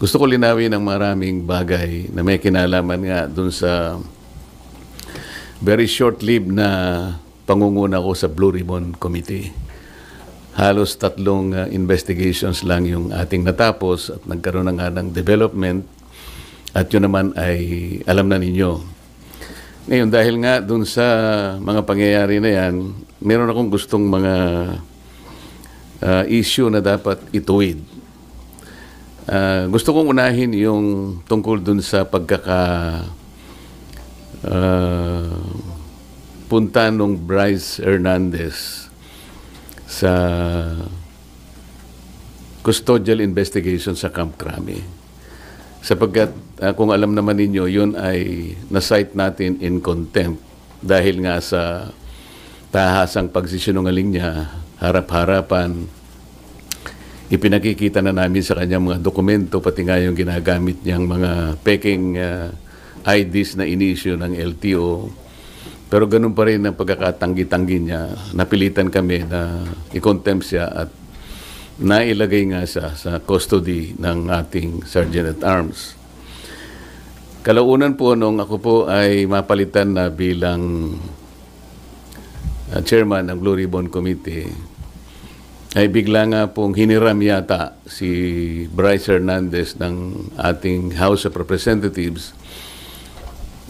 Gusto ko linawin ang maraming bagay na may kinalaman nga dun sa very short-lived na pangunguna ko sa Blue Ribbon Committee. Halos 3 investigations lang yung ating natapos at nagkaroon na nga ng development at yun naman ay alam na ninyo. Ngayon, dahil nga dun sa mga pangyayari na yan, meron akong gustong mga issue na dapat ituwid. Gusto kong unahin yung tungkol dun sa punta nung Bryce Hernandez sa custodial investigation sa Camp Crame. Sapagkat kung alam naman ninyo, yun ay na-cite natin in contempt dahil nga sa tahasang pagsisinungaling niya, harap-harapan, ipinakikita na namin sa kanya mga dokumento, pati nga yung ginagamit niyang mga peking IDs na inisyo ng LTO. Pero ganun pa rin ang pagkakatanggi-tanggi niya. Napilitan kami na i-contempt siya at nailagay nga siya sa custody ng ating Sergeant at Arms. Kalaunan po nung ako po ay mapalitan na bilang chairman ng Blue Ribbon Committee, ay bigla nga pong hiniram yata si Bryce Hernandez ng ating House of Representatives.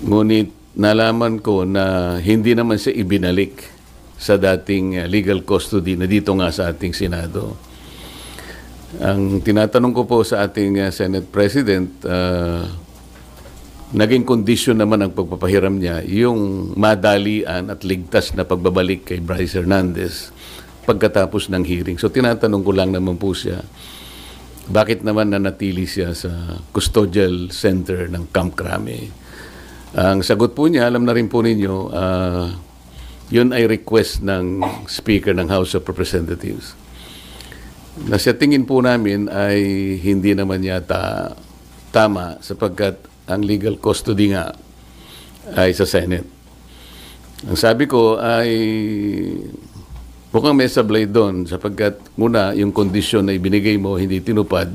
Ngunit nalaman ko na hindi naman siya ibinalik sa dating legal custody na dito nga sa ating Senado. Ang tinatanong ko po sa ating Senate President, naging kondisyon naman ang pagpapahiram niya yung madalian at ligtas na pagbabalik kay Bryce Hernandez pagkatapos ng hearing. So tinatanong ko lang naman po siya, bakit naman nanatili siya sa custodial center ng Camp Crame? Ang sagot po niya, alam na rin po ninyo, yun ay request ng Speaker ng House of Representatives. Na sa tingin po namin ay hindi naman yata tama sapagkat ang legal custody nga ay sa Senate. Ang sabi ko ay mukhang may sablay doon sapagkat muna yung kondisyon na ibinigay mo hindi tinupad.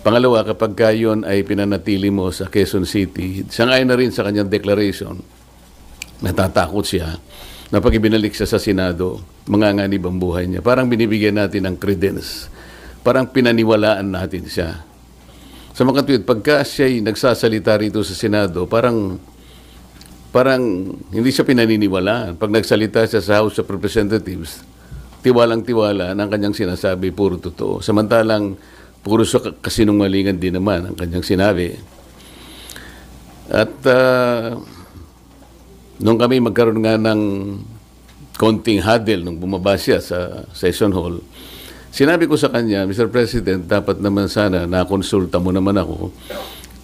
Pangalawa, kapag yun ay pinanatili mo sa Quezon City, sangayon na rin sa kanyang declaration, natatakot siya na pag ibinalik siya sa Senado, manganganib ang buhay niya. Parang binibigyan natin ng credence. Parang pinaniwalaan natin siya. Sa mga tweet, pagka siya'y nagsasalita rito sa Senado, parang hindi siya pinaniniwalaan. Pag nagsalita siya sa House of Representatives, tiwalang-tiwala ng kanyang sinasabi, puro totoo. Samantalang, puro sa kasinungalingan din naman ang kanyang sinabi. At nung kami magkaroon nga ng konting huddle nung bumaba siya sa session hall, sinabi ko sa kanya, Mr. President, dapat naman sana nakonsulta mo naman ako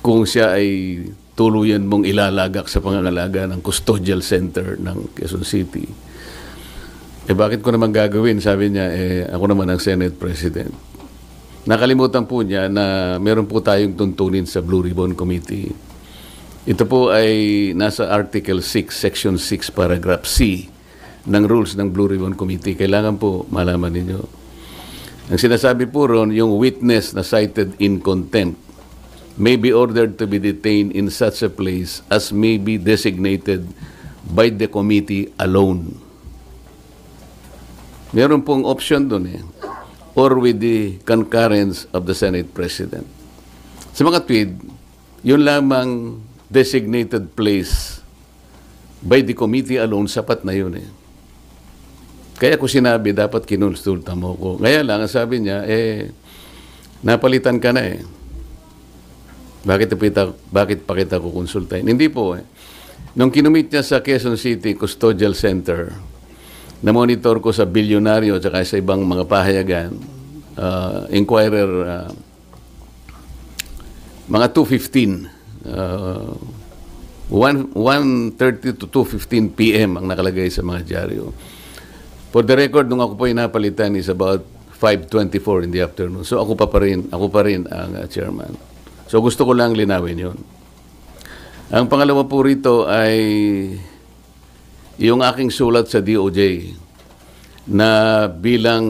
kung siya ay tuluyan mong ilalagak sa pangangalaga ng custodial center ng Quezon City. Bakit ko naman gagawin? Sabi niya, ako naman ang Senate President. Nakalimutan po niya na meron po tayong tuntunin sa Blue Ribbon Committee. Ito po ay nasa Article 6, Section 6, Paragraph C ng rules ng Blue Ribbon Committee. Kailangan po malaman ninyo. Ang sinasabi po ron, yung witness na cited in contempt may be ordered to be detained in such a place as may be designated by the committee alone. Meron pong option doon or with the concurrence of the Senate President. Sa mga tweet, yun lamang designated place by the committee alone, sapat na yun Kaya ko sinabi, dapat kinonsulta mo ko. Kaya lang, sabi niya, napalitan ka na Bakit pa kita kukonsultahin? Hindi po Nung kinumit niya sa Quezon City Custodial Center, na-monitor ko sa bilyonaryo at sa ibang mga pahayagan, Inquirer, mga 2:15, 1:30 to 2:15 p.m. ang nakalagay sa mga dyaryo. For the record, nung ako po napalitan is about 5:24 in the afternoon. So ako pa rin ang chairman. So gusto ko lang linawin yun. Ang pangalawa po rito ay yung aking sulat sa DOJ na bilang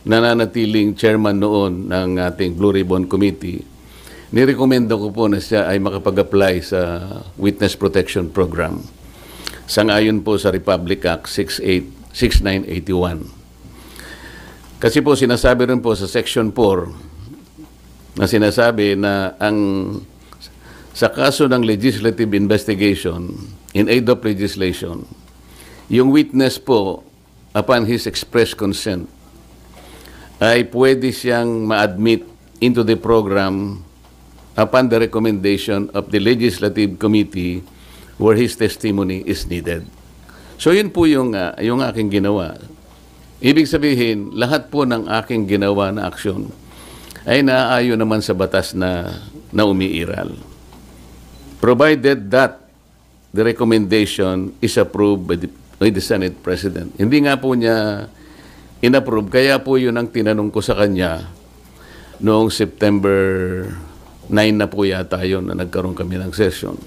nananatiling chairman noon ng ating Blue Ribbon Committee, nirekomendo ko po na siya ay makapag-apply sa Witness Protection Program. Sangayon po sa Republic Act 6981. Kasi po sinasabi rin po sa Section 4 na sinasabi na sa kaso ng legislative investigation in aid of legislation, yung witness po, upon his express consent, ay pwede siyang ma-admit into the program upon the recommendation of the Legislative Committee where his testimony is needed. So yun po yung aking ginawa. Ibig sabihin, lahat po ng aking ginawa na aksyon ay naaayon naman sa batas na umiiral. Provided that the recommendation is approved by the Senate President. Hindi nga po niya inapprove, kaya po yun ang tinanong ko sa kanya noong September 9 na po yata yun na nagkaroon kami ng session.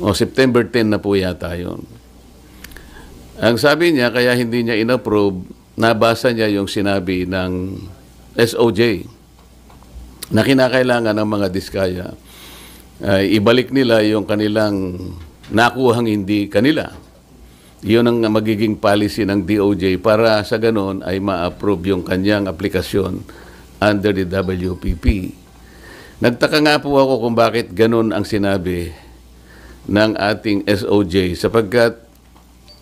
O September 10 na po yata yun. Ang sabi niya, kaya hindi niya inapprove, nabasa niya yung sinabi ng SOJ na kinakailangan ng mga diskaya ibalik nila yung kanilang nakuhang hindi kanila. Yun ang magiging policy ng DOJ para sa ganon ay ma-approve yung kanyang aplikasyon under the WPP. Nagtaka nga po ako kung bakit ganon ang sinabi ng ating SOJ sapagkat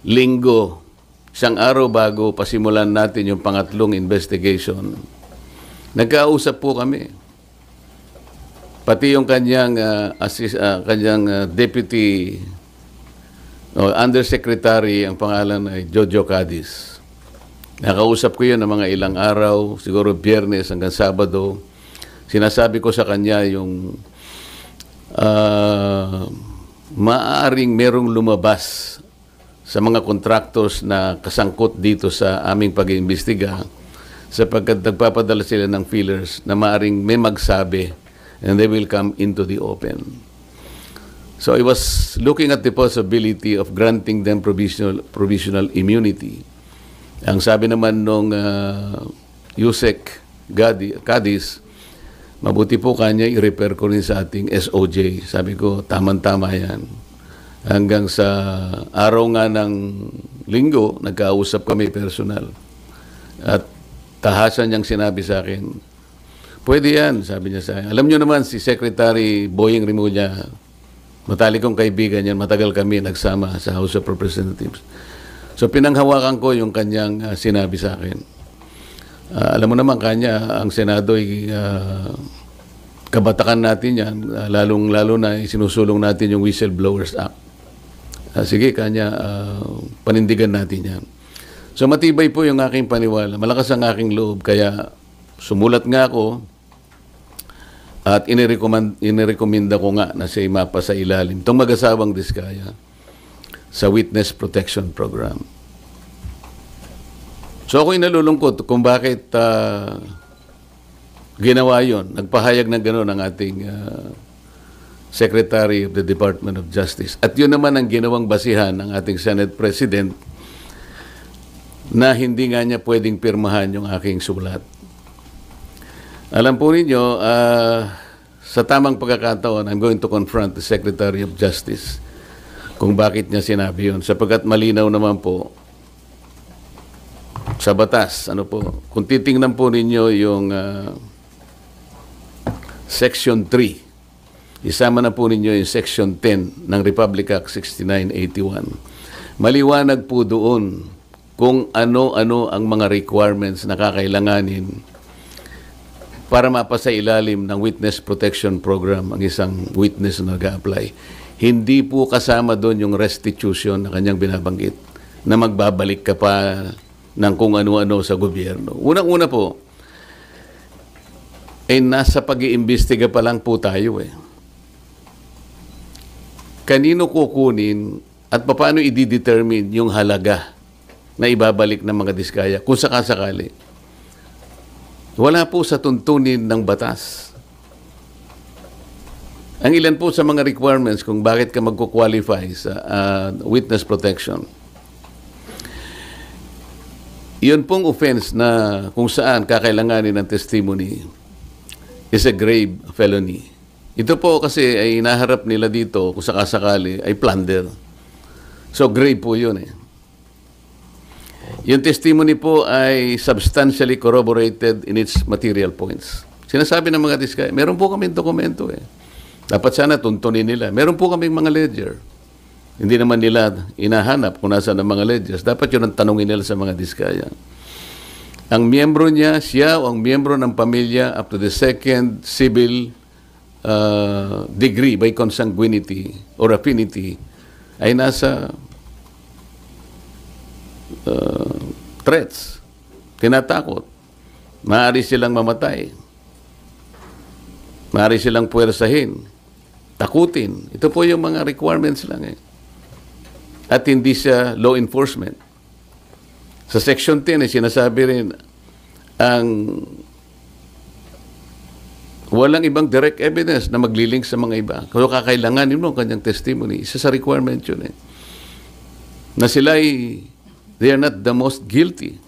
Linggo, isang araw bago pasimulan natin yung pangatlong investigation, nagkausap po kami. Pati yung kanyang deputy undersecretary, ang pangalan ay Jojo Cadiz. Nakausap ko yun ng mga ilang araw, siguro Biyernes hanggang Sabado. Sinasabi ko sa kanya yung maaaring merong lumabas sa mga contractors na kasangkot dito sa aming pag-iimbestiga sapagkat nagpapadala sila ng feelers na maaaring may magsabi and they will come into the open. So I was looking at the possibility of granting them provisional immunity. Ang sabi naman nung Yusek Cadiz, mabuti po kanya i-repair ko rin sa ating SOJ. Sabi ko, tama-tama yan. Hanggang sa araw nga ng Linggo, nagkausap kami personal. At tahasan niyang sinabi sa akin, pwede yan, sabi niya sa akin. Alam niyo naman, si Secretary Boying Rimulya, matalik kong kaibigan yan, matagal kami nagsama sa House of Representatives. So pinanghawakan ko yung kanyang sinabi sa akin. Alam mo naman kanya, ang Senado ay kabatakan natin yan, lalong-lalo na sinusulong natin yung Whistleblowers Act. Sige, kanya, panindigan natin yan. So matibay po yung aking paniwala, malakas ang aking loob, kaya sumulat nga ako at inirekomenda ko nga na siya mapa sa ilalim itong mag-asawang diskaya sa Witness Protection Program. So ako'y nalulungkot kung bakit ginawa yon. Nagpahayag ng gano'n ang ating Secretary of the Department of Justice. At yun naman ang ginawang basihan ng ating Senate President na hindi nga niya pwedeng pirmahan yung aking sulat. Alam po ninyo, sa tamang pagkakataon, I'm going to confront the Secretary of Justice kung bakit niya sinabi yun. Sapagkat malinaw naman po sa batas. Ano po, kung titingnan po ninyo yung Section 3, isama na po ninyo yung Section 10 ng Republic Act 6981. Maliwanag po doon kung ano-ano ang mga requirements na kakailanganin para mapasa ilalim ng Witness Protection Program ang isang witness na nag-a-apply. Hindi po kasama doon yung restitution na kanyang binabanggit na magbabalik ka pa ng kung ano-ano sa gobyerno. Unang-una po, nasa pag-iimbestiga pa lang po tayo eh. Kanino kukunin at paano i-determine yung halaga na ibabalik ng mga diskaya kung sakasakali? Wala po sa tuntunin ng batas. Ang ilan po sa mga requirements kung bakit ka magko-qualify sa witness protection. Yun pong offense na kung saan kakailanganin ng testimony is a grave felony. Ito po kasi ay inaharap nila dito kung sakasakali ay plunder. So grave po yun eh. Yung testimony po ay substantially corroborated in its material points. Sinasabi ng mga diskaya, meron po kaming dokumento eh. Dapat sana tuntunin nila. Meron po kaming mga ledger. Hindi naman nila inahanap kung nasa ng mga ledgers. Dapat yun ang tanongin nila sa mga diskaya. Ang miyembro niya, siya o ang miyembro ng pamilya up to the second civil degree by consanguinity or affinity ay nasa threats, tinatakot. Maaari silang mamatay. Maaari silang puwersahin, takutin. Ito po yung mga requirements lang eh. At hindi siya law enforcement. Sa Section 10 ay sinasabi rin ang walang ibang direct evidence na maglilink sa mga iba. Kaya kakailanganin mo ang kanyang testimony. Isa sa requirement yun eh. Na sila ay they are not the most guilty.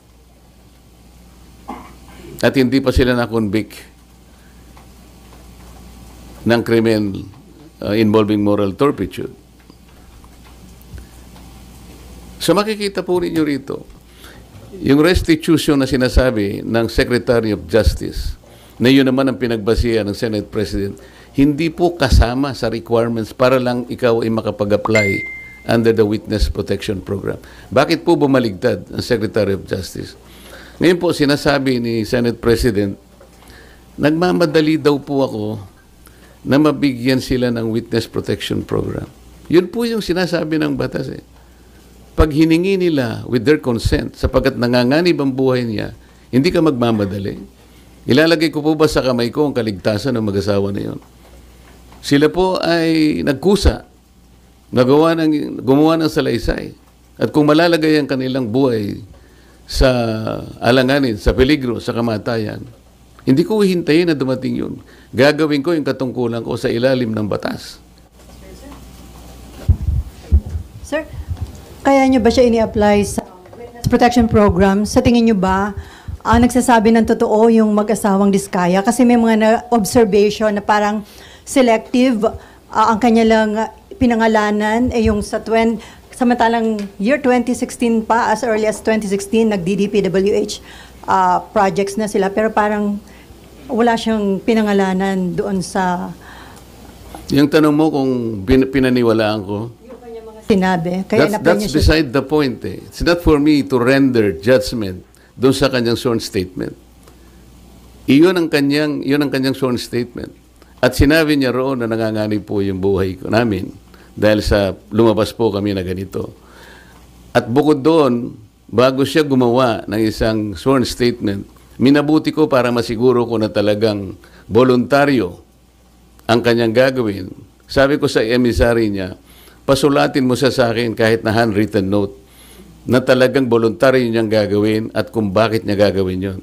At hindi pa sila na-convict ng krimen involving moral turpitude. So makikita po ninyo rito, yung restitution na sinasabi ng Secretary of Justice, na yun naman ang pinagbasihan ng Senate President, hindi po kasama sa requirements para lang ikaw ay makapag-apply under the Witness Protection Program. Bakit po bumaligtad ang Secretary of Justice? Ngayon po, sinasabi ni Senate President, nagmamadali daw po ako na mabigyan sila ng Witness Protection Program. Yun po yung sinasabi ng batas eh. Pag hiningi nila with their consent, sapagkat nanganganib ang buhay niya, hindi ka magmamadali. Ilalagay ko po ba sa kamay ko ang kaligtasan ng mag-asawa na yun? Sila po ay nagkusa, gumawa ng salaysay. At kung malalagay ang kanilang buhay sa alanganin, sa peligro, sa kamatayan, hindi ko hihintayin na dumating yun. Gagawin ko yung katungkulan ko sa ilalim ng batas. Sir, kaya nyo ba siya ini-apply sa Witness Protection Program? Sa tingin nyo ba, nagsasabi ng totoo yung mag-asawang Diskaya? Kasi may mga observation na parang selective ang kanya lang pinangalanan, yung samantalang year 2016 pa, as early as 2016, nag-DDPWH projects na sila, pero parang wala siyang pinangalanan doon sa... Yung tanong mo kung pinaniwalaan ko, sinabi. Kaya that's beside the point eh. It's not for me to render judgment doon sa kanyang sworn statement. Iyon ang kanyang sworn statement. At sinabi niya roon na nanganganib po yung buhay ko namin dahil sa lumabas po kami na ganito. At bukod doon, bago siya gumawa ng isang sworn statement, minabuti ko para masiguro ko na talagang voluntaryo ang kanyang gagawin. Sabi ko sa emissary niya, pasulatin mo sa akin kahit na handwritten note na talagang voluntaryo niyang gagawin at kung bakit niya gagawin yon.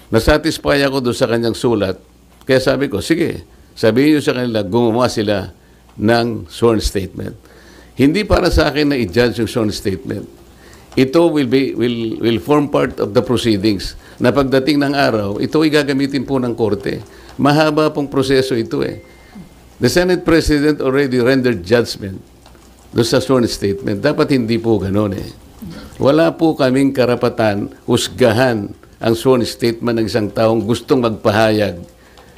Nasatisfy ako doon sa kanyang sulat. Kaya sabi ko, sige, sabihin niyo sa kanila, gumawa sila ng sworn statement. Hindi para sa akin na i-judge yung sworn statement. Ito will form part of the proceedings na pagdating ng araw, ito ay gagamitin po ng korte. Mahaba pong proseso ito eh. The Senate President already rendered judgment doon sa sworn statement. Dapat hindi po gano'n eh. Wala po kaming karapatan husgahan ang sworn statement ng isang taong gustong magpahayag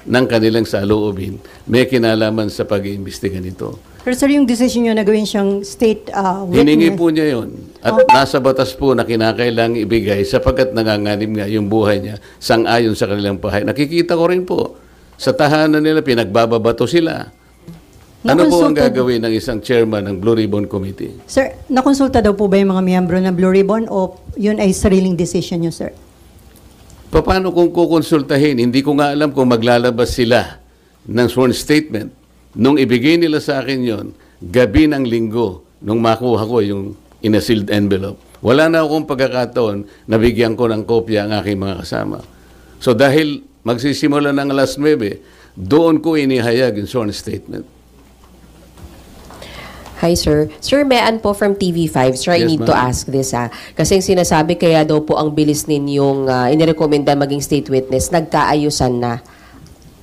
ng kanilang saloobin. May kinalaman sa pag-iimbestiga nito. Pero sir, yung decision nyo na gawin siyang state witness... Hiningi po niya yun. At nasa batas po na kinakailangang ibigay sapagkat nanganganib nga yung buhay niya sang-ayon sa kanilang pahayag. Nakikita ko rin po, sa tahanan nila, pinagbababato sila. Ano po ang gagawin ng isang chairman ng Blue Ribbon Committee? Sir, nakonsulta daw po ba yung mga miyembro ng Blue Ribbon o yun ay sariling decision nyo, sir? Paano kung kukonsultahin? Hindi ko nga alam kung maglalabas sila ng sworn statement. Nung ibigay nila sa akin yon, gabi ng linggo, nung makuha ko yung in a sealed envelope, wala na akong pagkakataon na bigyan ko ng kopya ang aking mga kasama. So dahil magsisimula ng alas 9, doon ko inihayag yung sworn statement. Hi, sir. Sir, Mean po from TV5. Sir, I Yes, need to ma'am. ask this, ha. Kasi ang sinasabi, kaya daw po ang bilis ninyong inirekomenda maging state witness, nagkaayusan na.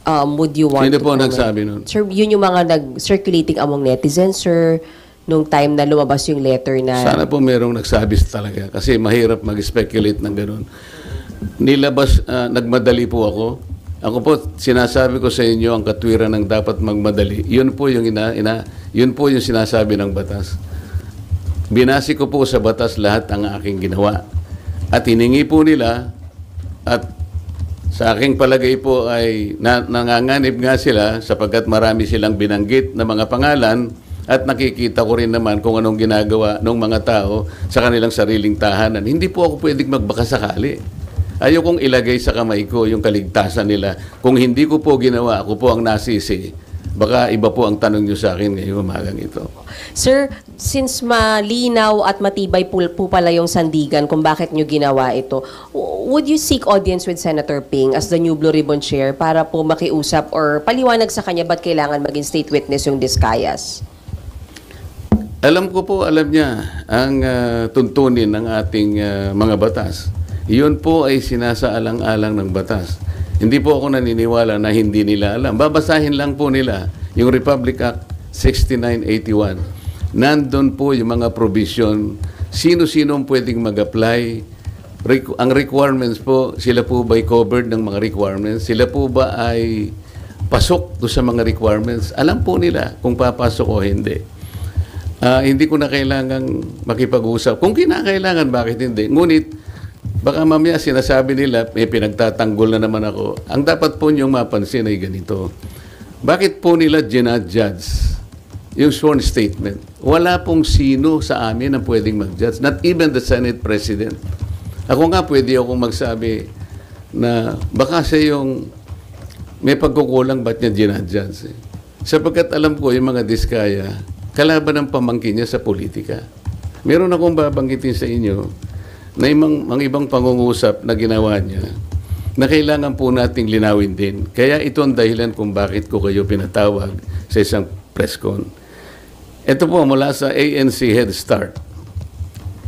Would you want Sino to po comment? nagsabi nun? Sir, yun yung mga nag-circulating among netizens, sir, nung time na lumabas yung letter na... Sana po merong nagsabi talaga kasi mahirap mag-speculate ng ganun. Nilabas, nagmadali po ako. Ako po, sinasabi ko sa inyo ang katwiran ng dapat magmadali. Yun po yung yun po yung sinasabi ng batas. Binasi ko po sa batas lahat ang aking ginawa. At hiningi po nila at sa aking palagay po ay nanganganib nga sila sapagkat marami silang binanggit na mga pangalan at nakikita ko rin naman kung anong ginagawa ng mga tao sa kanilang sariling tahanan. Hindi po ako pwedeng magbakasakali. Ayokong ilagay sa kamay ko yung kaligtasan nila. Kung hindi ko po ginawa, ako po ang nasisi. Baka iba po ang tanong nyo sa akin ngayong umagang ito. Sir, since malinaw at matibay po pala yung sandigan kung bakit nyo ginawa ito, would you seek audience with Senator Ping as the new Blue Ribbon Chair para po makiusap or paliwanag sa kanya ba't kailangan maging state witness yung Discayas? Alam ko po, alam niya ang tuntunin ng ating mga batas. Iyon po ay sinasaalang-alang ng batas. Hindi po ako naniniwala na hindi nila alam. Babasahin lang po nila yung Republic Act 6981. Nandun po yung mga provision. Sino-sino ang pwedeng mag-apply. Ang requirements po, sila po ba ay covered ng mga requirements? Sila po ba ay pasok do sa mga requirements? Alam po nila kung papasok o hindi. Hindi ko na kailangang makipag-usap. Kung kinakailangan, bakit hindi? Ngunit, baka mamaya sinasabi nila, may pinagtatanggol na naman ako. Ang dapat po niyong mapansin ay ganito. Bakit po nila ginadjudge yung sworn statement? Wala pong sino sa amin ang pwedeng mag-judge. Not even the Senate President. Ako nga pwede akong magsabi na baka siya yung may pagkukulang ba't niya ginadjudge. Sapagkat alam ko yung mga Diskaya, kalaban ng pamangkin niya sa politika. Meron akong babanggitin sa inyo na mga ibang pangungusap na ginawa niya na kailangan po nating linawin din. Kaya ito ang dahilan kung bakit ko kayo pinatawag sa isang press con. Ito po mula sa ANC Head Start.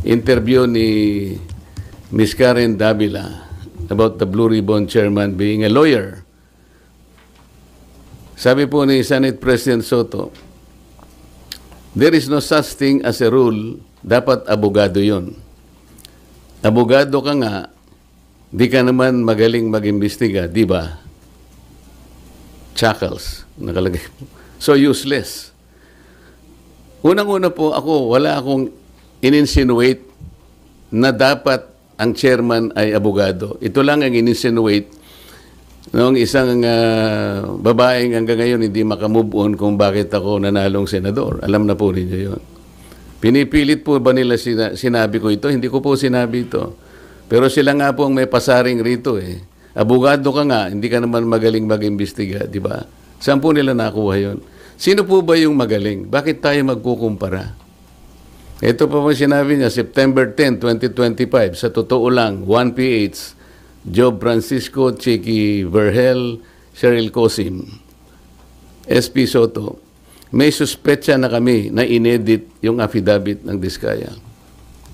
Interview ni Ms. Karen Davila about the Blue Ribbon Chairman being a lawyer. Sabi po ni Senate President Soto, there is no such thing as a rule, dapat abogado yun. Abogado ka nga, di ka naman magaling mag-imbestiga, di ba? Chuckles, nakalagay po. So useless. Unang-una po ako, wala akong in-insinuate na dapat ang chairman ay abogado. Ito lang ang in-insinuate noong isang babaeng hanggang ngayon hindi makamove on kung bakit ako nanalong senador. Alam na po ninyo yun. Pinipilit po ba nila sinabi ko ito? Hindi ko po sinabi ito. Pero sila nga po ang may pasaring rito eh. Abogado ka nga, hindi ka naman magaling mag-imbestiga, di ba? Saan po nila nakuha yun? Sino po ba yung magaling? Bakit tayo magkukumpara? Ito po po sinabi niya, September 10, 2025, sa totoo lang, 1PH, Job Francisco, Chicky Vergel, Cheryl Cosim, SP Soto, may suspetsa na kami na inedit yung affidavit ng Diskaya.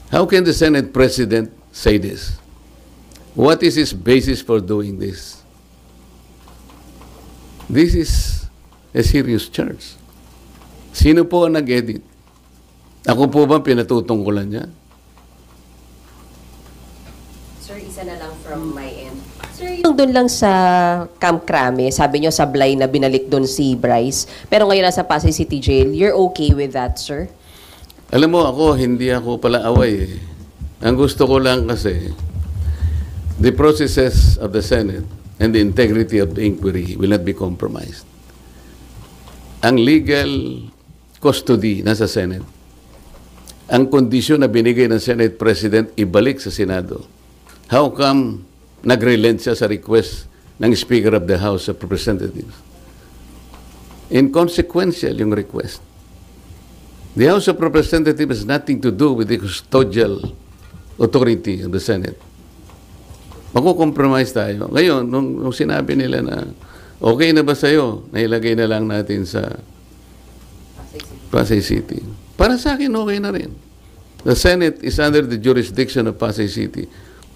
How can the Senate President say this? What is his basis for doing this? This is a serious charge. Sino po ang nag-edit? Ako po ba pinatutungkulan niya? Sir, isa na lang from my end. Sir, yung doon lang sa Camp Crame, sabi nyo sablay na binalik doon si Bryce, pero ngayon nasa Pasay City Jail, you're okay with that, sir? Alam mo ako, hindi ako pala away eh. Ang gusto ko lang kasi, the processes of the Senate and the integrity of the inquiry will not be compromised. Ang legal custody nasa Senate. Ang kondisyon na binigay ng Senate President, ibalik sa Senado. How come nag-relent siya sa request ng Speaker of the House of Representatives? Inconsequential yung request. The House of Representatives has nothing to do with the custodial authority of the Senate. Magko-compromise tayo. Ngayon, nung sinabi nila na okay na ba sa'yo, nailagay na lang natin sa Pasay City. Para sa akin, okay na rin. The Senate is under the jurisdiction of Pasay City.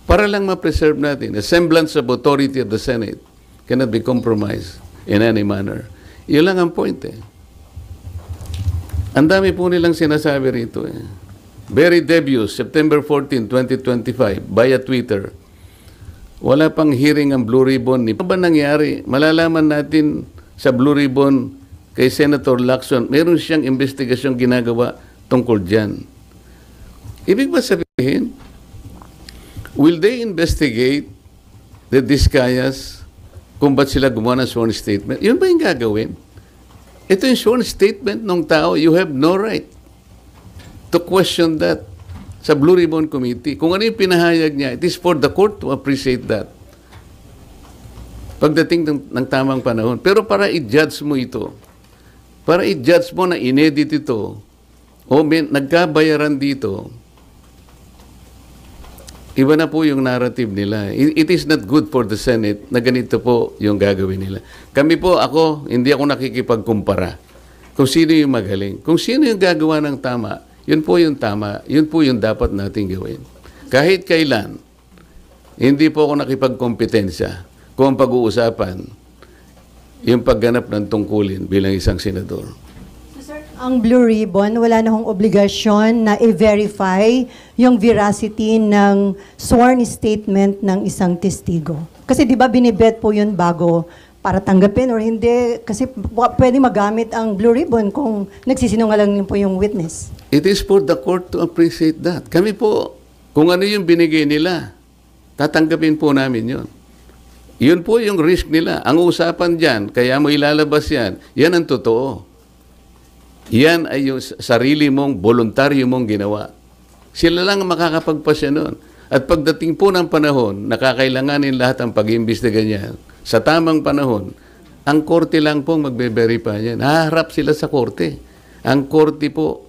Para lang ma-preserve natin, a semblance of authority of the Senate cannot be compromised in any manner. Yun lang ang point eh. Ang dami po nilang sinasabi rito eh. Very debuts, September 14, 2025, via Twitter. Wala pang hearing ang Blue Ribbon. Ano ba nangyari? Malalaman natin sa Blue Ribbon kay Senator Lacson, meron siyang investigasyong ginagawa tungkol dyan. Ibig ba sabihin, will they investigate the Discayas kung ba't sila gumawa ng sworn statement? Yun ba yung gagawin? Ito yung sworn statement ng tao. You have no right to question that sa Blue Ribbon Committee. Kung ano yung pinahayag niya, it is for the court to appreciate that. Pagdating ng tamang panahon. Pero para i-judge mo ito, para i-judge mo na inedit ito, o nagkabayaran dito, iba na po yung narrative nila. It is not good for the Senate na ganito po yung gagawin nila. Kami po, hindi ako nakikipagkumpara kung sino yung magaling. Kung sino yung gagawa ng tama, yun po yung tama, yun po yung dapat nating gawin. Kahit kailan, hindi po ako nakipagkompetensya kung ang pag-uusapan yung pagganap ng tungkulin bilang isang senador. So, sir, ang Blue Ribbon, wala na hong obligasyon na i-verify yung veracity ng sworn statement ng isang testigo. Kasi di ba binibet po yun bago para tanggapin or hindi? Kasi pwede magamit ang Blue Ribbon kung nagsisinungaling po yung witness. It is for the court to appreciate that. Kami po, kung ano yung binigay nila, tatanggapin po namin yun. Yun po yung risk nila. Ang usapan dyan, kaya mo ilalabas yan, yan ang totoo. Yan ay yung sarili mong, voluntaryo mong ginawa. Sila lang ang makakapagpasya nun. At pagdating po ng panahon, nakakailanganin lahat ang pag-iimbestiga niyan. Sa tamang panahon, ang korte lang pong magbe-verify yan. Haharap sila sa korte. Ang korte po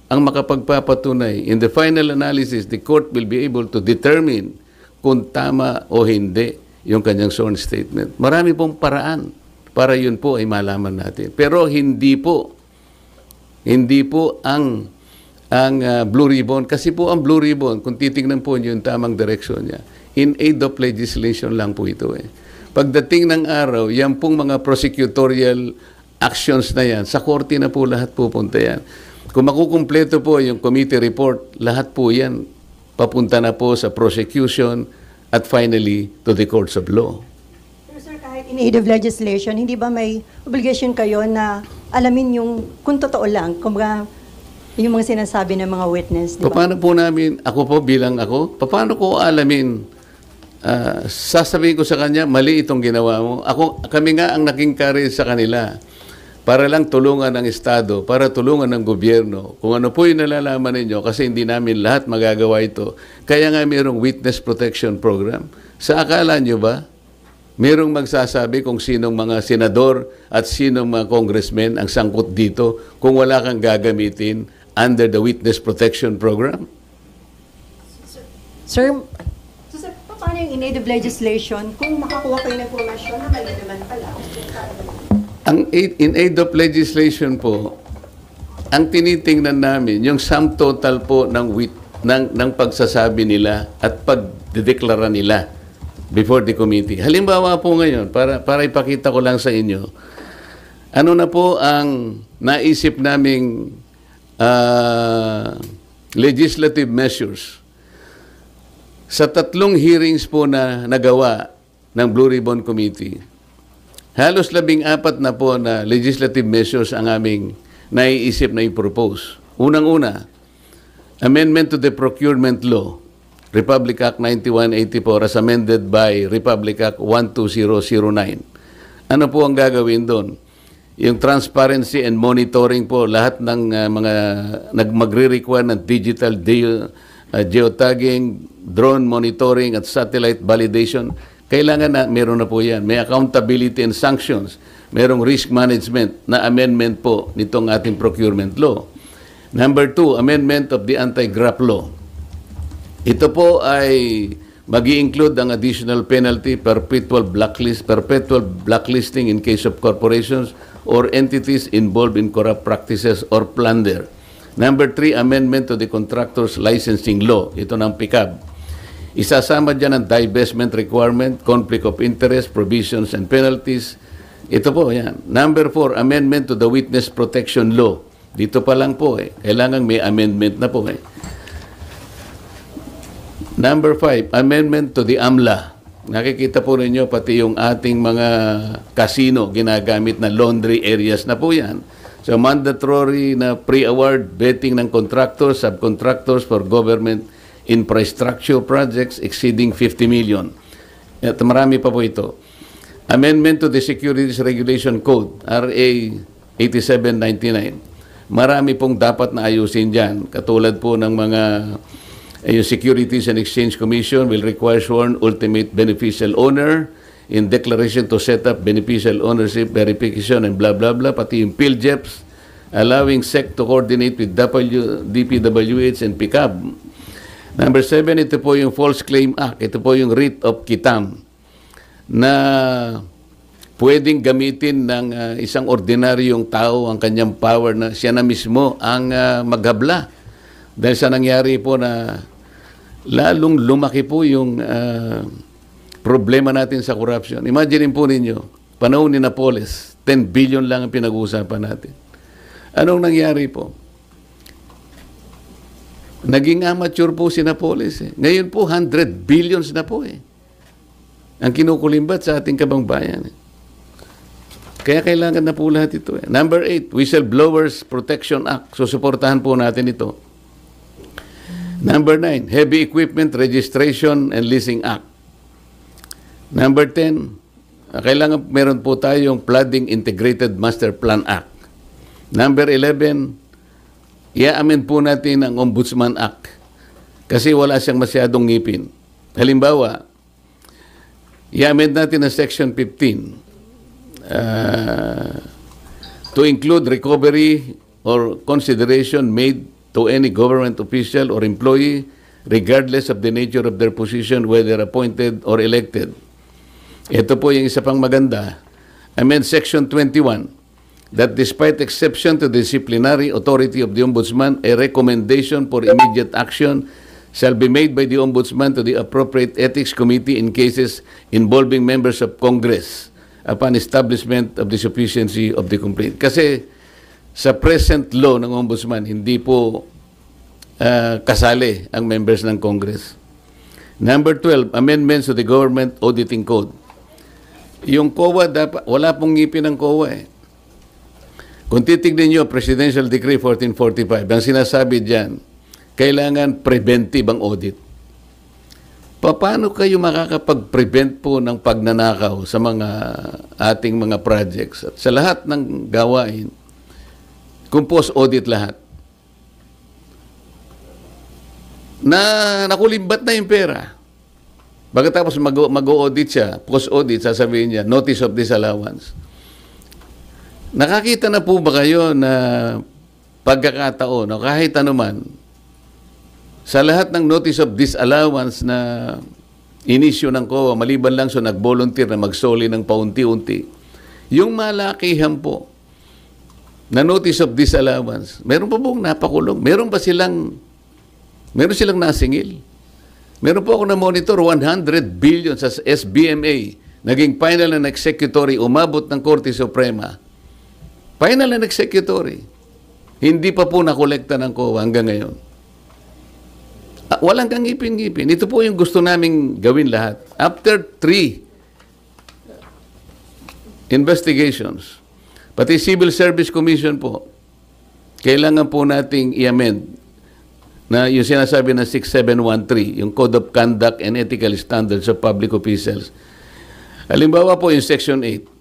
ang makapagpapatunay. In the final analysis, the court will be able to determine kung tama o hindi yung kanyang sworn statement. Marami pong paraan para yun po ay malaman natin. Pero hindi po ang Blue Ribbon, kasi po ang Blue Ribbon, kung titingnan po niyo yung tamang direksyon niya, in aid of legislation lang po ito eh. Pagdating ng araw, yan pong mga prosecutorial actions na yan, sa korte na po lahat pupunta yan. Kung makukumpleto po yung committee report, lahat po yan papunta na po sa prosecution at finally to the courts of law. Pero sir, kahit in aid of legislation, hindi ba may obligation kayo na alamin yung kung totoo lang, kung yung mga sinasabi ng mga witness, di ba? Paano po namin, paano ko alamin? Sasabihin ko sa kanya, mali itong ginawa mo. Kami nga ang naging carrier sa kanila para lang tulungan ng Estado, para tulungan ng gobyerno. Kung ano po yung nalalaman ninyo, kasi hindi namin lahat magagawa ito. Kaya nga mayroong witness protection program. Sa akala nyo ba, mayroong magsasabi kung sinong mga senador at sinong mga congressmen ang sangkot dito kung wala kang gagamitin under the witness protection program? Sir, So sir, paano yung in aid of legislation kung makakuha kayo ng informasyon na mali naman pala? Ang in aid of legislation po, ang tinitingnan namin, yung sum total po ng pagsasabi nila at pagdedeklara nila before the committee. Halimbawa po ngayon, para ipakita ko lang sa inyo, ano na po ang naisip naming legislative measures. Sa 3 hearings po na nagawa ng Blue Ribbon Committee, halos 14 na po na legislative measures ang aming naiisip na i-propose. Unang-una, amendment to the Procurement Law, Republic Act 9184 as amended by Republic Act 12009. Ano po ang gagawin doon? Yung transparency and monitoring po, lahat ng mga magre-require ng digital geotagging, drone monitoring at satellite validation, kailangan na meron na po yan. May accountability and sanctions. Merong risk management na amendment po nitong ating procurement law. Number 2, amendment of the anti-graft law. Ito po ay mag-i-include ang additional penalty, perpetual blacklisting in case of corporations or entities involved in corrupt practices or plunder. Number 3, amendment to the contractor's licensing law. Ito ng PICAB. Isasama dyan ang divestment requirement, conflict of interest, provisions and penalties. Ito po, yan. Number 4, amendment to the witness protection law. Dito pa lang po kailangan may amendment na po Number 5, amendment to the AMLA. Nakikita po ninyo pati yung ating mga casino ginagamit na laundry areas na po yan. So mandatory na pre-award betting ng contractors, subcontractors for government infrastructure projects exceeding 50 million. At marami pa po ito. Amendment to the Securities Regulation Code, RA 8799. Marami pong dapat na ayusin dyan. Katulad po ng mga yung Securities and Exchange Commission will require sworn ultimate beneficial owner in declaration to set up beneficial ownership verification and blah blah blah, pati yung PhilJeps allowing SEC to coordinate with DPWH and PICAB. Number 7, ito po yung False Claim Act. Ito po yung writ of quitam na pwedeng gamitin ng isang ordinaryong tao ang kanyang power na siya na mismo ang maghabla. Dahil sa nangyari po na lalong lumaki po yung problema natin sa corruption. Imagine po ninyo, panahon ni Napoles, 10 billion lang ang pinag-uusapan natin. Anong nangyari po? Naging amateur po si Napoles. Ngayon po, 100 billions na po ang kinukulimbat sa ating kabangbayan. Kaya kailangan na po lahat ito. Number 8, Whistleblowers Protection Act. Susuportahan po natin ito. Number 9, Heavy Equipment Registration and Leasing Act. Number 10, kailangan meron po tayong Flooding Integrated Master Plan Act. Number 11, i-amend po natin ang Ombudsman Act kasi wala siyang masyadong ngipin. Halimbawa, i-amend natin ang Section 15 to include recovery or consideration made to any government official or employee regardless of the nature of their position, whether appointed or elected. Ito po yung isa pang maganda. Amend Section 21 that despite exception to the disciplinary authority of the Ombudsman, a recommendation for immediate action shall be made by the Ombudsman to the appropriate Ethics Committee in cases involving members of Congress upon establishment of the sufficiency of the complaint. Kasi sa present law ng Ombudsman, hindi po kasali ang members ng Congress. Number 12, amendments to the Government Auditing Code. Yung COA, wala pong ngipin ng COA Kung titignan nyo, Presidential Decree 1445, ang sinasabi dyan, kailangan preventive ang audit. Paano kayo makakapag-prevent po ng pagnanakaw sa mga ating mga projects at sa lahat ng gawain kung post-audit lahat? Na nakulimbat na yung pera. Pagkatapos mag-audit siya, post-audit, sasabihin niya, notice of disallowance. Nakakita na po ba kayo na pagkakataon o kahit anuman, sa lahat ng notice of disallowance na inisyo ng COA, maliban lang so nag-volunteer na magsoli ng paunti-unti, yung malakihan po na notice of disallowance, meron pa pong napakulong, meron silang nasingil. Meron po ako na monitor 100 billion sa SBMA, naging final and executory, umabot ng Korte Suprema. Final and executory. Hindi pa po nakolekta ng COA hanggang ngayon. Walang kang ngipin-ngipin. Ito po yung gusto naming gawin lahat. After 3 investigations, pati Civil Service Commission po, kailangan po nating i-amend na yung sinasabi ng 6713, yung Code of Conduct and Ethical Standards of Public Officials. Halimbawa po yung Section 8.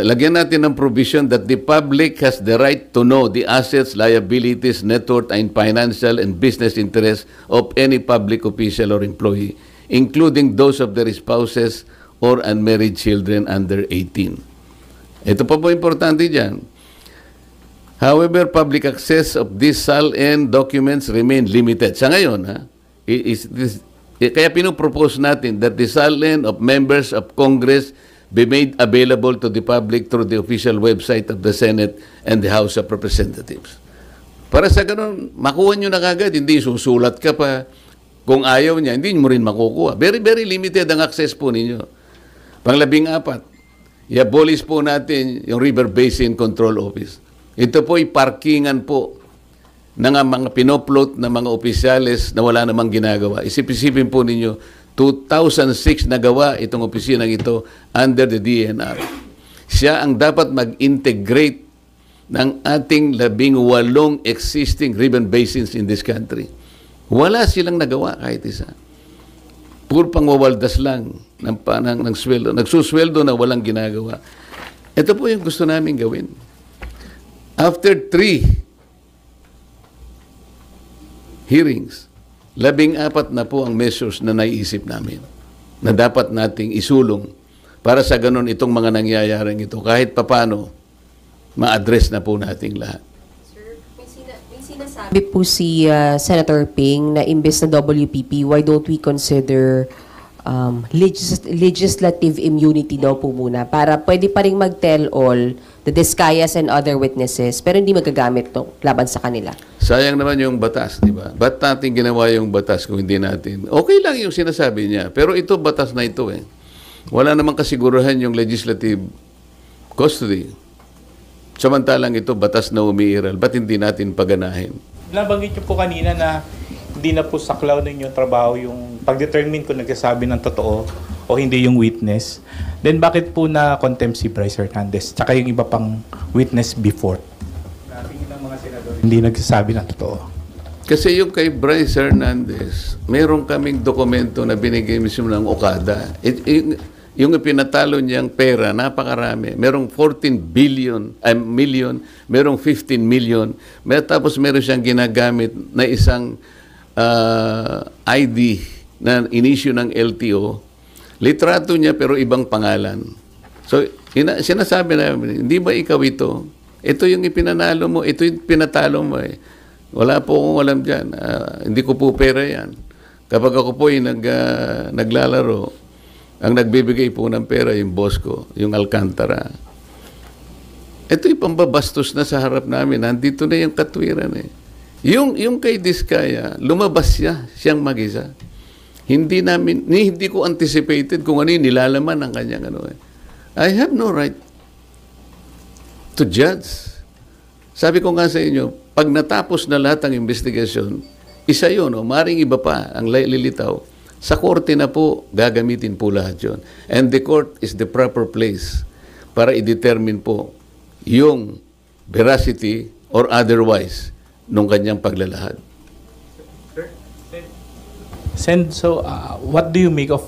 Lagyan natin ng provision that the public has the right to know the assets, liabilities, net worth, and financial and business interests of any public official or employee, including those of their spouses or unmarried children under 18. Ito pa po importante dyan. However, public access of these SALN documents remain limited. Sa ngayon, kaya pinopropose natin that the SALN of members of Congress be made available to the public through the official website of the Senate and the House of Representatives. Para sa ganun, makuha nyo na kagad, hindi susulat ka pa. Kung ayaw niya, hindi mo rin makukuha. Very, very limited ang access po ninyo. Pang-14, i-abolish po natin yung River Basin Control Office. Ito po ay parkingan po ng mga pinopload na mga opisyales na wala namang ginagawa. Isipin po ninyo, 2006 nagawa itong opisinang ito under the DNR. Siya ang dapat mag-integrate ng ating 18 existing river basins in this country. Wala silang nagawa kahit isa. Puro pangwawaldas lang ng sweldo. Nagsusweldo na walang ginagawa. Ito po yung gusto namin gawin. After 3 hearings, 14 na po ang measures na naiisip namin na dapat nating isulong para sa ganun itong mga nangyayaring ito. Kahit papano, ma-address na po nating lahat. Sir, may sinasabi po si Senator Ping na imbes na WPP, why don't we consider legislative immunity daw po muna para pwede pa rin mag-tell all the Discayas and other witnesses pero hindi magagamit to laban sa kanila. Sayang naman yung batas, di ba? Ba't natin ginawa yung batas kung hindi natin? Okay lang yung sinasabi niya, pero ito batas na ito eh. Wala namang kasiguruhan yung legislative custody. Samantalang ito batas na umiiral, ba't hindi natin paganahin? Nabanggit niyo po kanina na hindi na po saklaw ninyo trabaho yung pag-determine kung nagsasabi ng totoo o hindi yung witness. Then bakit po na contempt si Bryce Hernandez tsaka yung iba pang witness before? Tingin ng mga senador hindi nagsasabi ng totoo. Kasi yung kay Bryce Hernandez, meron kaming dokumento na binigay mismo ng Okada. Yung ipinatalo niyang pera, napakarami. Merong 14 million, merong 15 million. Tapos meron siyang ginagamit na isang ID na inisyu ng LTO. Litrato niya pero ibang pangalan. So, sinasabi namin, hindi ba ikaw ito? Ito yung ipinanalo mo, ito yung pinatalo mo eh. Wala po akong alam dyan. Hindi ko po pera yan. Kapag ako po yung naglalaro, ang nagbibigay po ng pera yung boss ko, yung Alcantara. Ito yung pambabastos na sa harap namin. Nandito na yung katwiran eh. Yung kay Diskaya, lumabas siyang mag-isa. Hindi ko anticipated kung ano yung nilalaman ng kanyang ano eh. I have no right to judge. Sabi ko nga sa inyo, pag natapos na lahat ng investigasyon, isa yun, maring iba pa ang lilitaw. Sa korte na po, gagamitin po lahat yun. And the court is the proper place para i-determine po yung veracity or otherwise nung kanyang paglalahad. So, what do you make of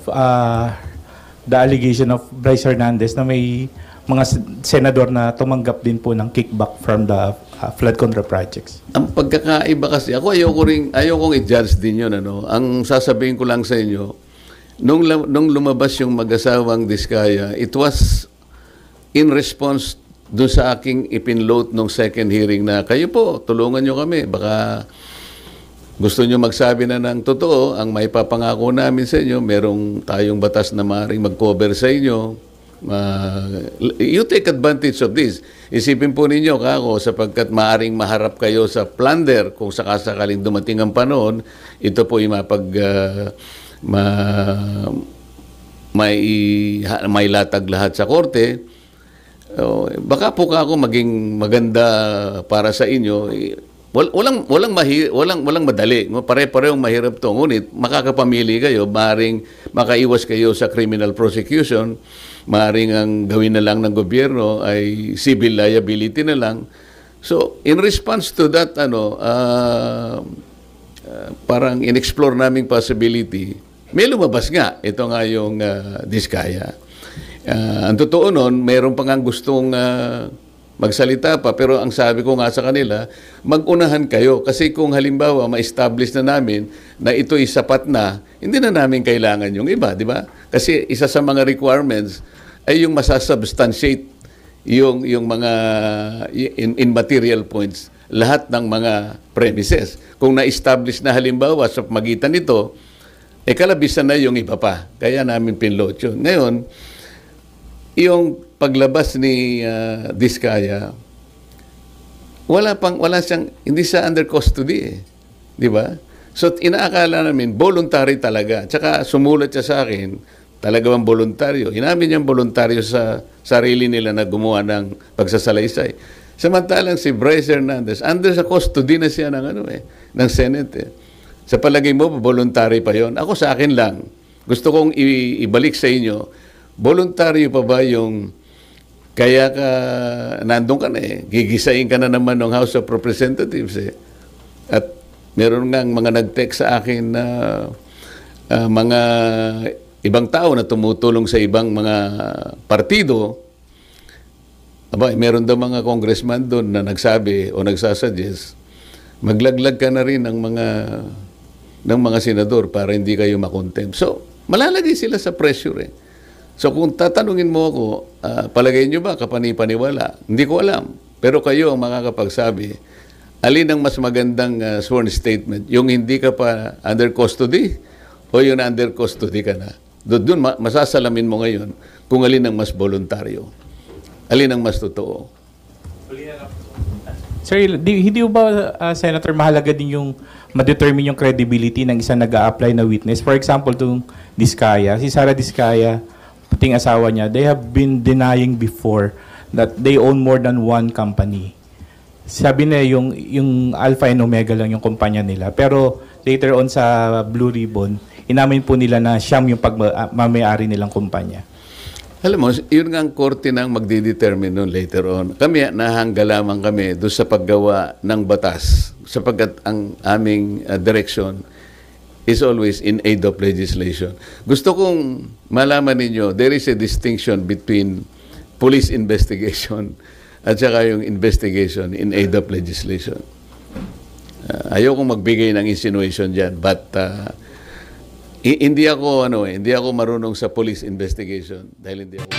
the allegation of Bryce Hernandez na may mga senador na tumanggap din po ng kickback from the flood control projects? Ang pagkakaiba kasi, ayokong i-judge din yun. Ano? Ang sasabihin ko lang sa inyo, nung lumabas yung mag-asawang Diskaya, it was in response doon sa aking ipinload nung second hearing na, kayo po, tulungan nyo kami. Baka gusto nyo magsabi na ng totoo, ang may papangako namin sa inyo, merong tayong batas na maaaring mag-cover sa inyo. You take advantage of this. Isipin po ninyo kako sapagkat maaring maharap kayo sa plunder kung sakasakaling dumating ang panahon, ito po ay may latag lahat sa korte. Baka po kako maging maganda para sa inyo. Walang madali. Pare-parehong mahirap to. Ngunit makakapamili kayo, maaring makaiwas kayo sa criminal prosecution. Maaring ang gawin na lang ng gobyerno ay civil liability na lang. So, in response to that, parang in-explore naming possibility, may lumabas nga. Ito nga yung Diskaya. Ang totoo nun, mayroon pa nga gustong magsalita pa, pero ang sabi ko nga sa kanila, mag-unahan kayo. Kasi kung halimbawa, ma-establish na namin na ito'y sapat na, hindi na namin kailangan yung iba, di ba? Kasi isa sa mga requirements ay yung masasubstantiate yung mga in material points, lahat ng mga premises. Kung na-establish na halimbawa sa magitan nito, kalabisan na yung iba pa. Kaya namin pinload yun. Ngayon, yung paglabas ni Diskaya, wala siyang, hindi siya under custody eh. Di ba? So, inaakala namin, voluntary talaga. Tsaka sumulat siya sa akin, talaga bang voluntaryo? Inamin niyang voluntaryo sa sarili nila na gumawa ng pagsasalaysay. Samantalang si Bryce Hernandez, under sa custody na siya ng Senate eh. Sa palagay mo, voluntary pa yon? Ako sa akin lang, gusto kong ibalik sa inyo, voluntaryo pa ba yung kaya ka, nandun ka na eh, gigisain ka na naman ng House of Representatives eh. At meron ngang mga nag-text sa akin na mga ibang tao na tumutulong sa ibang mga partido. Meron daw mga congressman doon na nagsabi o nagsasuggest, maglaglag ka na rin ng mga senador para hindi kayo makontempt. So, malalagay sila sa pressure eh. So kung tatanungin mo ako, palagay nyo ba kapani-paniwala? Hindi ko alam. Pero kayo ang makakapagsabi, alin ang mas magandang sworn statement? Yung hindi ka pa under custody o yung under custody ka na? Doon masasalamin mo ngayon kung alin ang mas voluntaryo. Alin ang mas totoo. Sir, hindi ba, Senator, mahalaga din yung ma-determine yung credibility ng isang nag-a-apply na witness? For example, itong Diskaya, si Sara Diskaya, puting asawa niya, they have been denying before that they own more than one company. Sabi nila yung Alpha and Omega lang yung kumpanya nila. Pero later on sa Blue Ribbon, inamin po nila na siyam yung pagmamayari nilang kumpanya. Alam mo, yun nga ang korte nang magdidetermine nun later on. Kami, nahangga lamang kami doon sa paggawa ng batas sapagkat ang aming direction is always in aid of legislation. Gusto kong malaman ninyo, there is a distinction between police investigation at saka yung investigation in aid of legislation. Ayokong magbigay ng insinuation dyan, but hindi ako marunong sa police investigation dahil hindi ako